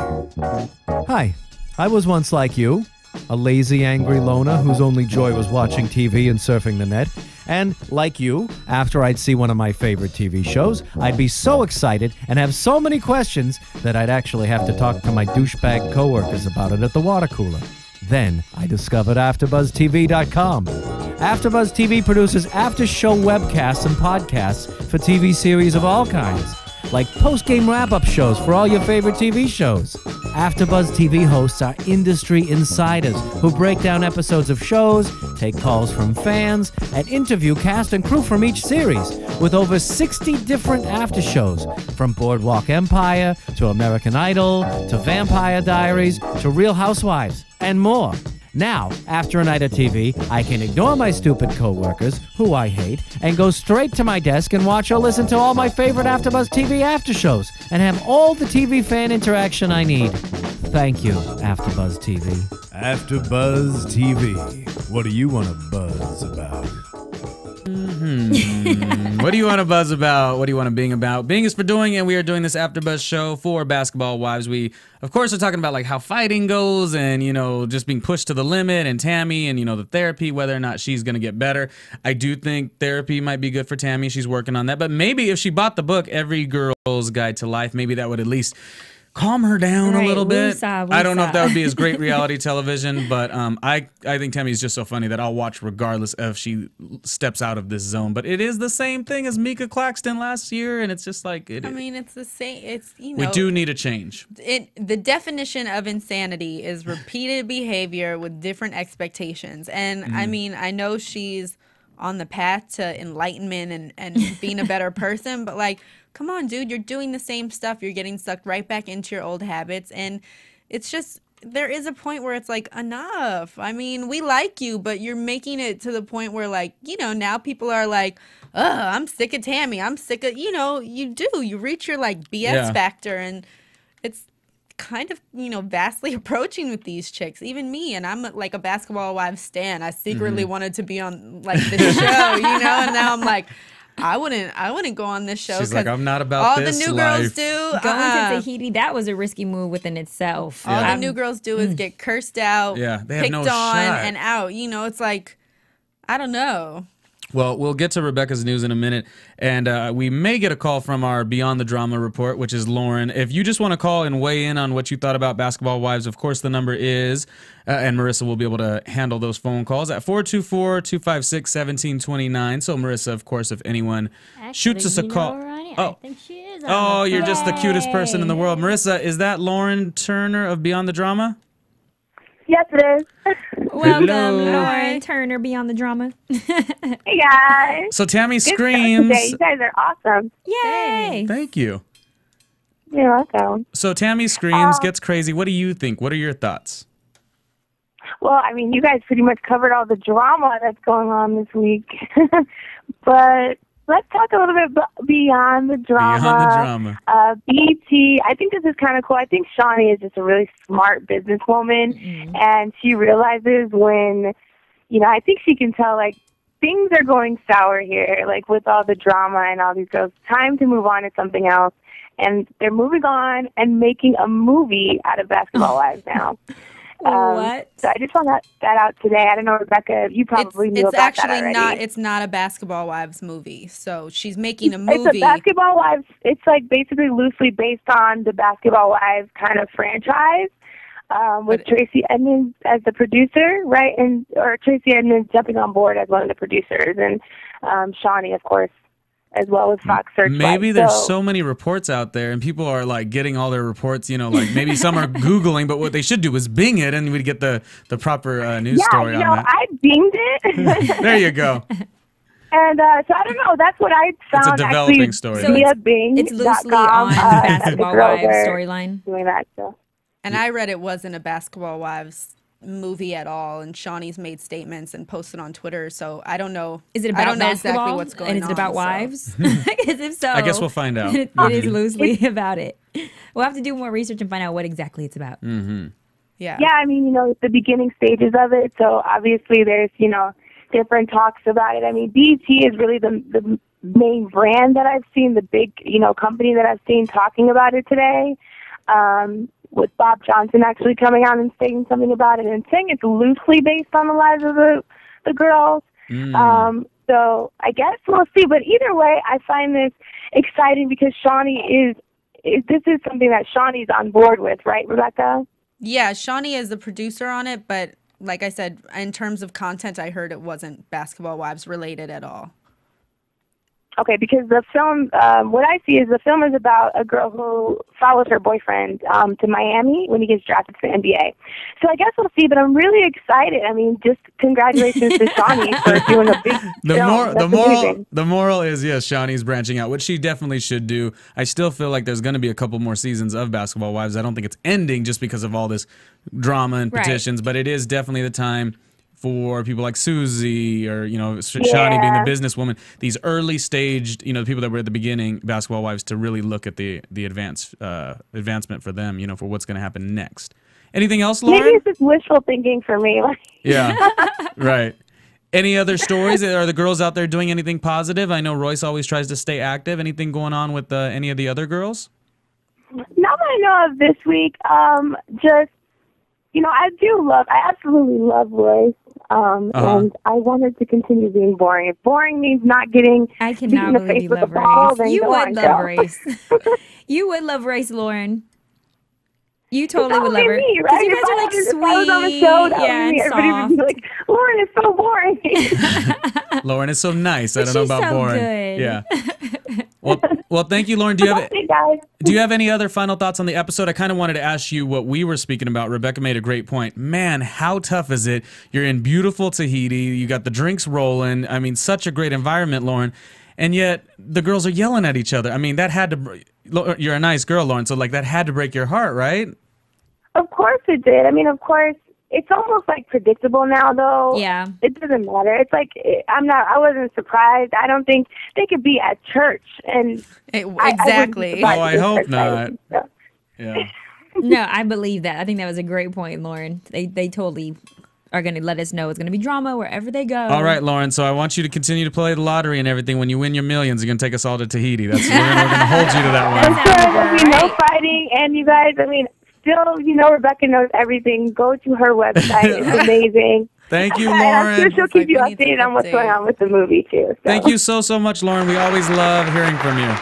Hi, I was once like you, a lazy, angry loner whose only joy was watching TV and surfing the net. And, like you, after I'd see one of my favorite TV shows, I'd be so excited and have so many questions that I'd actually have to talk to my douchebag coworkers about it at the water cooler. Then I discovered AfterBuzzTV.com. AfterBuzz TV produces after-show webcasts and podcasts for TV series of all kinds, like post-game wrap-up shows for all your favorite TV shows. AfterBuzz TV hosts are industry insiders who break down episodes of shows, take calls from fans, and interview cast and crew from each series, with over 60 different after shows, from Boardwalk Empire to American Idol to Vampire Diaries to Real Housewives, and more. Now, after a night of TV, I can ignore my stupid coworkers, who I hate, and go straight to my desk and watch or listen to all my favorite AfterBuzz TV after shows, and have all the TV fan interaction I need. Thank you, AfterBuzz TV. AfterBuzz TV. What do you want to buzz about? What do you want to buzz about? What do you want to Bing about? Bing is for doing, and we are doing this AfterBuzz show for Basketball Wives. We, of course, are talking about like how fighting goes and, just being pushed to the limit, and Tami and, the therapy, whether or not she's going to get better. I do think therapy might be good for Tami. She's working on that. But maybe if she bought the book, Every Girl's Guide to Life, maybe that would at least calm her down a Right, little bit. woosah, I don't know if that woosah. would be as great reality television, but I think Tammy's just so funny that I'll watch regardless if she steps out of this zone. But it is the same thing as Mika Claxton last year, and it's just like I mean, it's the same. It's, you we know, do need a change. the definition of insanity is repeated behavior with different expectations. And I mean, I know she's on the path to enlightenment and being a better person, but like, come on, dude, you're doing the same stuff. You're getting sucked right back into your old habits. And it's just, there is a point where it's like, enough. I mean, we like you, but you're making it to the point where, like, you know, now people are like, I'm sick of Tami. I'm sick of, you know, you reach your like BS factor, and it's kind of, you know, vastly approaching with these chicks. Even me, and I'm like a Basketball Wives stan. I secretly wanted to be on like this show, you know, and now I'm like, I wouldn't go on this show. She's like, I'm not about all this the new life. girls do. Going to Tahiti, that was a risky move within itself. All the new girls do is get cursed out, Yeah, they have picked no on, shot. and out. You know, it's like, I don't know. Well, we'll get to Rebecca's news in a minute, and we may get a call from our Beyond the Drama report, which is Lauren. If you just want to call and weigh in on what you thought about Basketball Wives, of course, the number is, and Marissa will be able to handle those phone calls at 424-256-1729. So, Marissa, of course, if anyone shoots us a call. I think she is. Oh, you're just the cutest person in the world. Marissa, is that Lauren Turner of Beyond the Drama? Yes, it is. Welcome, Hello. Lauren Turner, Beyond the Drama. Hey, guys. So, Tami Good show screams. today. You guys are awesome. Yay! Thank you. You're welcome. So, Tami screams, gets crazy. What do you think? What are your thoughts? Well, I mean, you guys pretty much covered all the drama that's going on this week. But let's talk a little bit beyond the drama. Beyond the drama. BT, I think this is kind of cool. I think Shawnee is just a really smart businesswoman, and she realizes when, you know, I think she can tell, like, things are going sour here, like, with all the drama and all these girls. Time to move on to something else. And they're moving on and making a movie out of Basketball Wives now. What? So I just found that out today. I don't know, Rebecca, you probably knew It's about that actually already. not. It's not a Basketball Wives movie. So she's making a movie. It's a Basketball Wives. It's like basically loosely based on the Basketball Wives kind of franchise, with Tracy Edmonds as the producer, right? Or Tracy Edmonds jumping on board as one of the producers, and Shawnee, of course, as well as Fox Searchlight. Maybe there's so many reports out there, and people are like getting all their reports. You know, like maybe some are Googling, but what they should do is Bing it, and we'd get the proper news story on that. I binged it. There you go. And so I don't know. That's what I found. It's a developing actually story. So via Bing. It's loosely on the Basketball Wives storyline. Doing that, so. And I read it wasn't a Basketball Wives movie at all, and Shawnee's made statements and posted on Twitter, so I don't know. Is it about I don't know basketball? exactly what's going on. And is it about so. wives? Because if so, I guess we'll find out. It is loosely about it. We'll have to do more research and find out what exactly it's about. Yeah. Yeah, I mean, you know, it's the beginning stages of it, so obviously there's, you know, different talks about it. I mean, BET is really the main brand that I've seen, the big, you know, company that I've seen talking about it today. With Bob Johnson actually coming out and saying something about it and saying it's loosely based on the lives of the girls. So I guess we'll see. But either way, I find this exciting because Shawnee this is something that Shawnee's on board with, right, Rebecca? Yeah, Shawnee is the producer on it, but like I said, in terms of content, I heard it wasn't Basketball Wives related at all. Okay, because the film, what I see is the film is about a girl who follows her boyfriend to Miami when he gets drafted to the NBA. So I guess we'll see, but I'm really excited. I mean, just congratulations to Shawnee for doing a big film. The moral is, yes, Shawnee's branching out, which she definitely should do. I still feel like there's going to be a couple more seasons of Basketball Wives. I don't think it's ending just because of all this drama and petitions, but it is definitely the time for people like Susie or, you know, Shawnee being the businesswoman, these early staged, you know, the people that were at the beginning, Basketball Wives, to really look at the advancement for them, you know, for what's going to happen next. Anything else, Lauren? Maybe it's just wishful thinking for me. Yeah, right. Any other stories? Are the girls out there doing anything positive? I know Royce always tries to stay active. Anything going on with any of the other girls? Not that I know of this week. Just, you know, I absolutely love Royce. And I wanted to continue being boring. If boring means not getting I cannot believe you love Race. You would love Race. You would love Race, Lauren. You totally would love her. Me, Because right? you guys are like If I was on the sweet. show, that Yeah, would be me. and Everybody would be soft. like, Lauren is so boring. Lauren is so nice. I But don't know she's about so boring. good. Yeah. Well, thank you, Lauren. Do you have Hey, guys. Do you have any other final thoughts on the episode? I kind of wanted to ask you what we were speaking about. Rebecca made a great point. Man, how tough is it? You're in beautiful Tahiti. You got the drinks rolling. I mean, such a great environment, Lauren. And yet the girls are yelling at each other. I mean, that had to. You're a nice girl, Lauren. So like that had to break your heart, right? Of course it did. I mean, of course, it's almost like predictable now, though. Yeah. It doesn't matter. It's like I wasn't surprised. I don't think they could be at church and Exactly. I hope not. Yeah. No, I believe that. I think that was a great point, Lauren. They totally are going to let us know it's going to be drama wherever they go. All right, Lauren. So I want you to continue to play the lottery and everything. When you win your millions, you're going to take us all to Tahiti. We're going to hold you to that one. There'll be no fighting, and you guys, I mean, still, Rebecca knows everything. Go to her website. It's amazing. Thank you, And I'm sure Lauren. she'll keep you Like, we need to updated on what's update. going on with the movie, too. So. Thank you so much, Lauren. We always love hearing from you.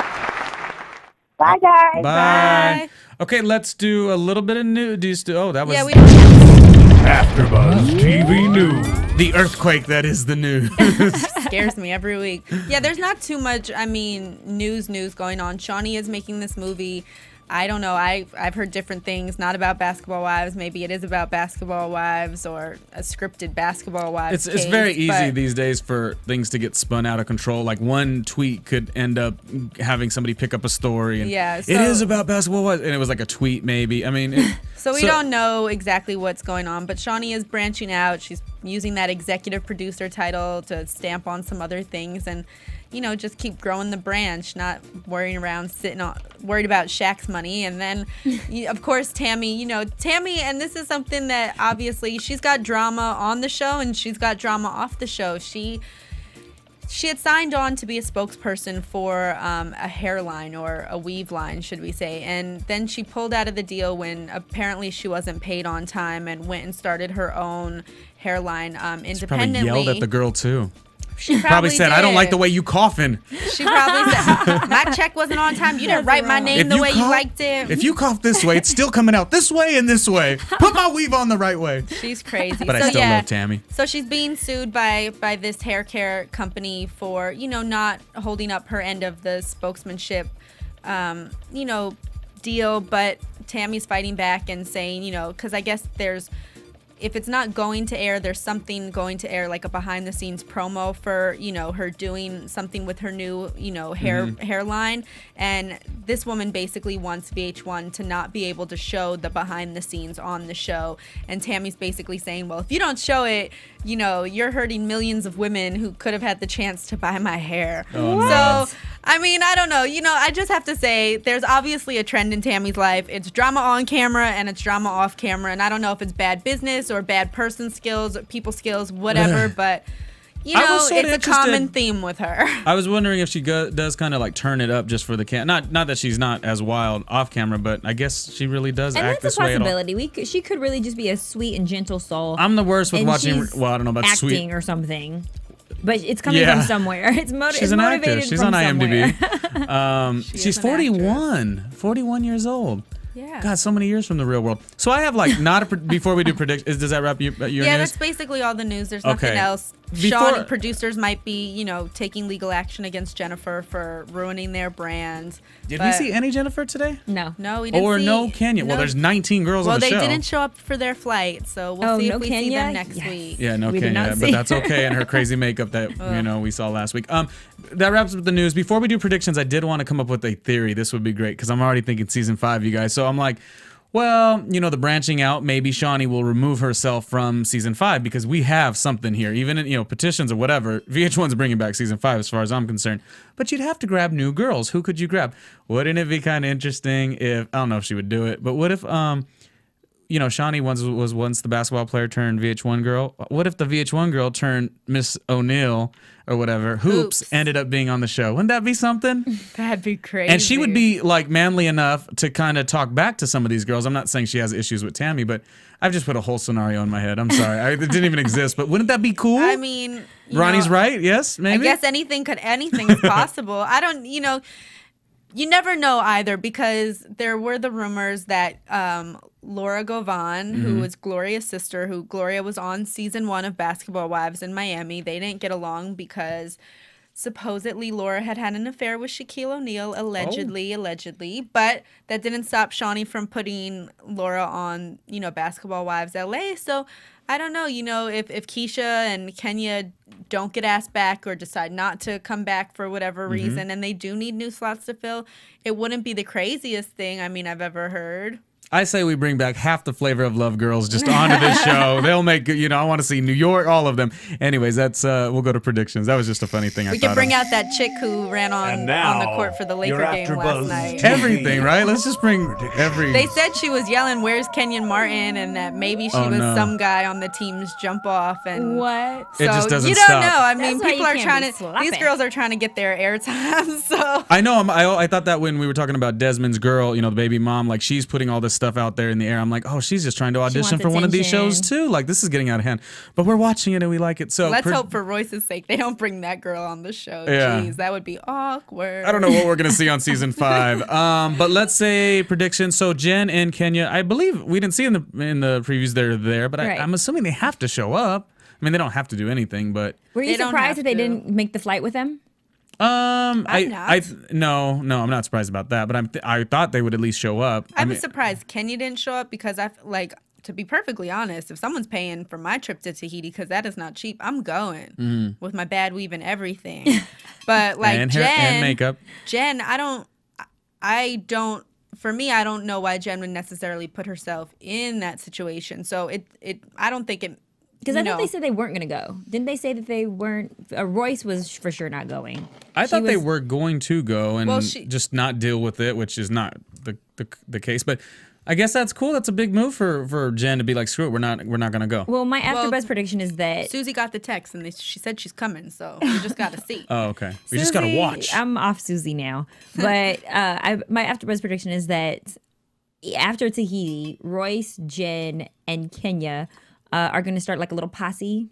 Bye, guys. Bye. Okay, let's do a little bit of news. Oh, that was Yeah, we don't AfterBuzz TV News. the earthquake that is the news. scares me every week. Yeah, there's not too much, news going on. Shawnee is making this movie. I don't know. I've heard different things, not about Basketball Wives. Maybe it is about Basketball Wives or a scripted Basketball Wives It's case, very easy but- these days for things to get spun out of control. Like one tweet could end up having somebody pick up a story and Yeah, it so- is about Basketball Wives, and it was like a tweet maybe. I mean, So we don't know exactly what's going on, but Shawnee is branching out. She's using that executive producer title to stamp on some other things and, just keep growing the branch, not worrying around worried about Shaq's money. And then, of course, Tami, and this is something that obviously she's got drama on the show and she's got drama off the show. She had signed on to be a spokesperson for a hairline or a weave line, should we say. And then she pulled out of the deal when apparently she wasn't paid on time and went and started her own hairline probably independently. yelled at the girl too. She Probably said, "I don't like the way you coughing. She probably said, my check wasn't on time. You didn't write my name the way you liked it. If you cough this way, it's still coming out this way and this way. Put my weave on the right way." She's crazy. But so, I still yeah. love Tami. So she's being sued by this hair care company for, not holding up her end of the spokesmanship, deal. But Tammy's fighting back and saying, because I guess if it's not going to air, there's something going to air, like a behind-the-scenes promo for, her doing something with her new, hairline. And this woman basically wants VH1 to not be able to show the behind-the-scenes on the show. And Tammy's basically saying, well, if you don't show it, you're hurting millions of women who could have had the chance to buy my hair. So, I don't know. I just have to say, there's obviously a trend in Tammy's life. It's drama on camera and it's drama off camera. And I don't know if it's bad business or bad person skills or people skills, whatever. But, was sorta it's a common interested- theme with her. I was wondering if she does kind of like turn it up just for the not that she's not as wild off camera, but I guess she really does And act that's this a way at all. possibility. She could really just be a sweet and gentle soul. I'm the worst with and watching. she's Well, I don't know about acting sweet. or something. But it's coming Yeah. from somewhere. It's, She's an actor. motivated She's from on IMDb. somewhere. She's an 41 years old. Yeah. God, so many years from the real world. So I have like before we do predictions. Does that wrap your Yeah, news? that's basically all the news. There's nothing Okay. else. Before- Sean, producers might be, taking legal action against Jennifer for ruining their brand. Did we see any Jennifer today? No. No, we didn't Or see. no Kenya? Well, there's 19 girls Well, on the they show. didn't show up for their flight, so we'll see no if we see Kenya? them next Yes. week. Yeah, no We did Kenya, not but see- that's okay. And her crazy makeup that we saw last week. That wraps up the news. Before we do predictions, I did want to come up with a theory. This would be great because I'm already thinking season 5, you guys. So I'm like, well, the branching out. Maybe Shawnee will remove herself from season 5 because we have something here. Even in petitions or whatever, VH1's bringing back season 5 as far as I'm concerned. But you'd have to grab new girls. Who could you grab? Wouldn't it be kind of interesting if I don't know if she would do it, but what if Shawnee was once the basketball player turned VH1 girl. What if the VH1 girl turned Miss O'Neill or whatever, Hoops, ended up being on the show? Wouldn't that be something? That'd be crazy. And she would be like manly enough to kind of talk back to some of these girls. I'm not saying she has issues with Tami, but I've just put a whole scenario in my head. I'm sorry. It didn't even exist, but wouldn't that be cool? I mean, Ronnie's right. Yes, maybe. I guess anything is possible. I don't, you never know either, because there were the rumors that Laura Govan, who was Gloria's sister, who Gloria was on season 1 of Basketball Wives in Miami, they didn't get along because supposedly Laura had an affair with Shaquille O'Neal, allegedly, but that didn't stop Shawnee from putting Laura on, Basketball Wives LA. So I don't know, if Kesha and Kenya don't get asked back or decide not to come back for whatever reason, and they do need new slots to fill, it wouldn't be the craziest thing I've ever heard. I say we bring back half the Flavor of Love girls just onto this show. They'll make, I want to see New York, all of them. Anyways, that's we'll go to predictions. That was just a funny thing. We could bring out that chick who ran on the court for the Laker game last night. Everything, right? Let's just bring every. They said she was yelling, "Where's Kenyon Martin?" and that maybe she was some guy on the team's jump off. And what? So it just doesn't you don't stop. know. I mean, That's people are trying to. slapping. These girls are trying to get their airtime. So I know. I thought that when we were talking about Desmond's girl, the baby mom, like she's putting all this stuff out there in the air. I'm like, oh, she's just trying to audition for one of these shows too. Like, this is getting out of hand. But we're watching it and we like it. So let's hope for Royce's sake they don't bring that girl on the show. Yeah. Jeez, that would be awkward. I don't know what we're gonna see on season 5. But let's say predictions. So Jen and Kenya, I believe we didn't see in the previews they're there, but I'm assuming they have to show up. I mean, they don't have to do anything, but were you surprised that they didn't make the flight with them? I'm no, I'm not surprised about that. But I thought they would at least show up. I was surprised Kenya didn't show up because to be perfectly honest, if someone's paying for my trip to Tahiti, because that is not cheap, I'm going with my bad weave and everything. But and Jen and makeup. Jen, I don't. For me, I don't know why Jen would necessarily put herself in that situation. So I don't think it. Because I thought they said they weren't going to go. Didn't they say that they weren't? Royce was for sure not going. I thought they were going to go and just not deal with it, which is not the case. But I guess that's cool. That's a big move for Jen to be like, screw it, we're not going to go. Well, my AfterBuzz prediction is that Susie got the text and she said she's coming, so we just got to see. Oh, okay. We just got to watch. I'm off Susie now, but my AfterBuzz prediction is that after Tahiti, Royce, Jen, and Kenya are going to start like a little posse.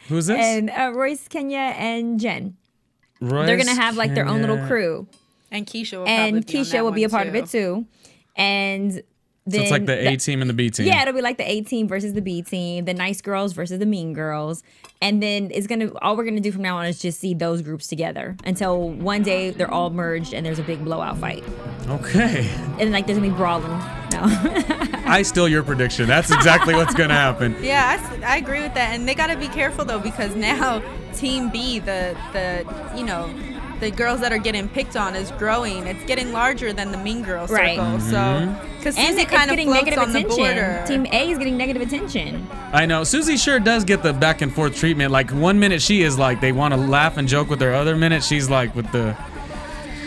Who's this? And Royce, Kenya, and Jen. Royce, they're going to have like their own little crew. And Kesha will be a part of it too. And then so it's like the A team and the B team. Yeah, it'll be like the A team versus the B team, the nice girls versus the mean girls. And then all we're gonna do from now on is just see those groups together until one day they're all merged and there's a big blowout fight. Okay. And like there's gonna be brawling. No. I steal your prediction. That's exactly what's gonna happen. Yeah, I agree with that. And they gotta be careful though, because now Team B, the girls that are getting picked on is growing. It's getting larger than the mean girl circle. Right. So, because Susie kind of floats on the border. Team A is getting negative attention. I know. Susie sure does get the back and forth treatment. Like one minute she is like they want to laugh and joke with her, other minute she's like with the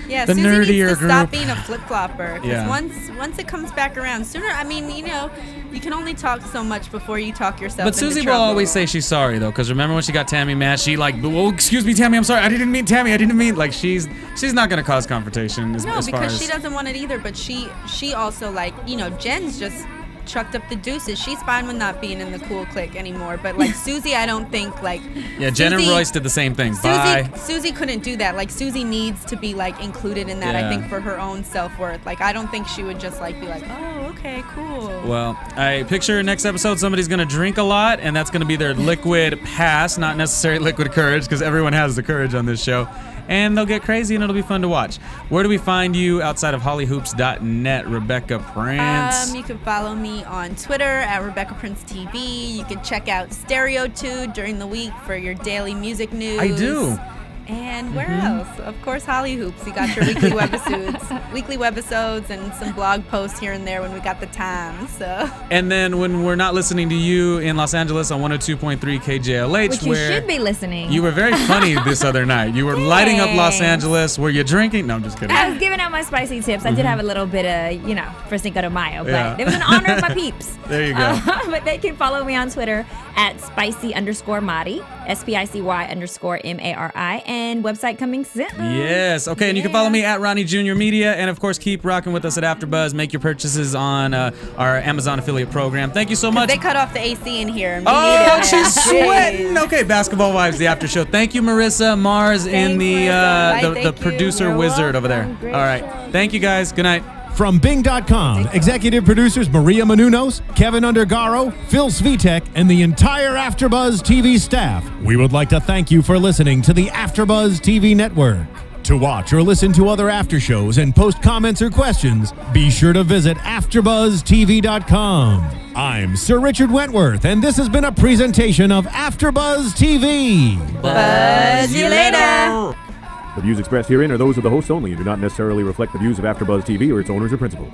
Susie needs to group. stop being a flip-flopper. Because Yeah. once it comes back around, sooner, you can only talk so much before you talk yourself But into Susie will trouble. always say she's sorry though, because remember when she got Tami mad, she like, well, excuse me, Tami, I'm sorry, I didn't mean Tami, I didn't mean, like she's not gonna cause confrontation as far as. She doesn't want it either. But she also Jen's just chucked up the deuces. She's fine with not being in the cool clique anymore. But like Susie, I don't think like. Yeah, Jen and Royce did the same thing. Susie couldn't do that. Like Susie needs to be like included in that. Yeah. I think for her own self-worth. Like I don't think she would just like be like, oh, okay, cool. Well, I picture next episode somebody's gonna drink a lot, and that's gonna be their liquid pass, not necessarily liquid courage, because everyone has the courage on this show. And they'll get crazy, and it'll be fun to watch. Where do we find you outside of hollyhoops.net, Rebecca Prince? You can follow me on Twitter at Rebecca Prince TV. You can check out Stereotude during the week for your daily music news. I do. And where else? Of course, Holly Hoops. You got your weekly webisodes, and some blog posts here and there when we got the time. So. And then when we're not listening to you in Los Angeles on 102.3 KJLH, which you should be listening. You were very funny this other night. You were lighting up Los Angeles. Were you drinking? No, I'm just kidding. I was giving out my spicy tips. I did have a little bit of, for Cinco de Mayo, but it was in honor of my peeps. There you go. But they can follow me on Twitter at spicy_Mari, SPICY_MARI. and website coming soon. Yes. Okay, and you can follow me at Ronnie Jr. Media, and of course, keep rocking with us at AfterBuzz. Make your purchases on our Amazon affiliate program. Thank you so much. They cut off the AC in here. Oh, she's sweating. Okay, Basketball Wives, the after show. Thank you, Marissa, Mars, and the producer wizard over there. All right. Thank you, guys. Good night. From Bing.com, executive producers Maria Menounos, Kevin Undergaro, Phil Svitek, and the entire AfterBuzz TV staff, we would like to thank you for listening to the AfterBuzz TV network. To watch or listen to other after shows and post comments or questions, be sure to visit AfterBuzzTV.com. I'm Sir Richard Wentworth, and this has been a presentation of AfterBuzz TV. Buzz you later. The views expressed herein are those of the hosts only and do not necessarily reflect the views of AfterBuzz TV or its owners or principals.